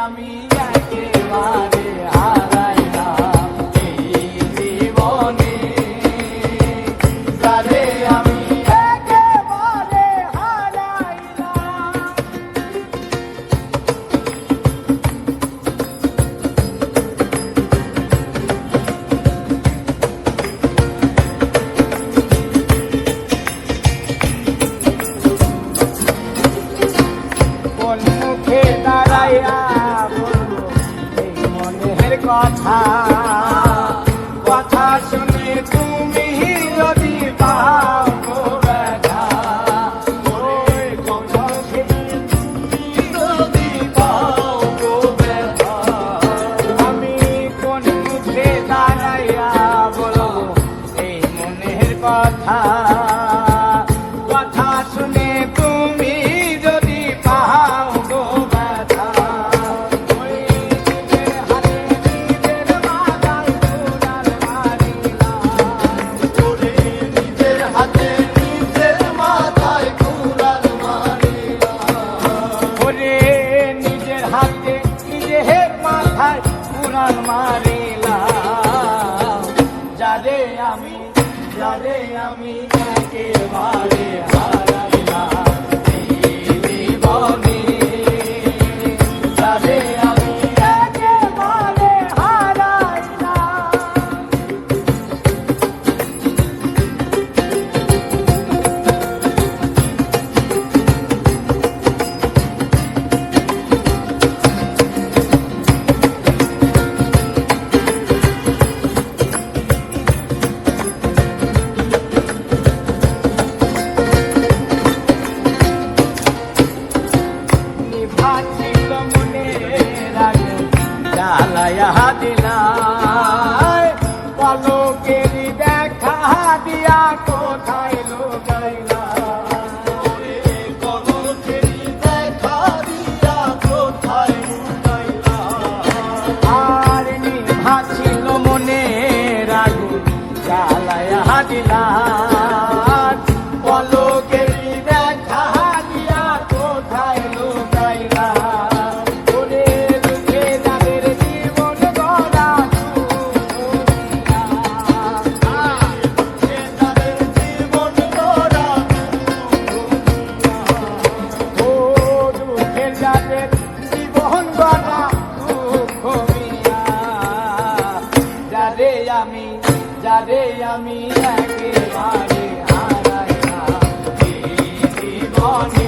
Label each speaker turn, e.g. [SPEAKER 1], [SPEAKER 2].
[SPEAKER 1] আমি একেবারে হারাইলাম এই জীবনে, যারে আমি একেবারে হারাইলাম। কোন মুখে দাঁড়াইয়া বলবো এই মনের কথা, কথা শুনে তুমি যদি পাও গো ব্যথা, ওই কথা শুনে তুমি যদি পাও গো ব্যথা, আমি কোন মুখে দাঁড়াইয়া বলবো এই মনের কথা, কথা শুনে তুমি যদি পাও গো ব্যথা, ওই নিজের হাতে নিজের মাথায় কুড়াল মারিলাম, ওরে নিজের হাতে নিজের মাথায় কুড়াল মারিলাম, ওরে নিজের হাতে নিজের মাথায় কুড়াল মারিলাম, যারে আমি একেবারে হারাইলাম এই জীবনে, যারে আমি একেবারে হারাইলাম। নিভাছিল মনের আগুন জ্বালাইয়া দিলাই, পলকের দেখা দিয়া কোথায় লুকাইলা, পলকের দেখা দিয়া কোথায় লুকাইলা, আর নিভাছিল মনের আগুন জ্বালাইয়া দিলাই, পলকের দেখা দিয়া কোথায় লুকাইলা, ওরে লুকে যাদের জীবন গড়া লুকে যাদের জীবন গড়া, ও দুঃখে যাদের জীবন গড়া দুঃখ মিয়া, যারে আমি একেবারে হারাইলাম এই জীবনে।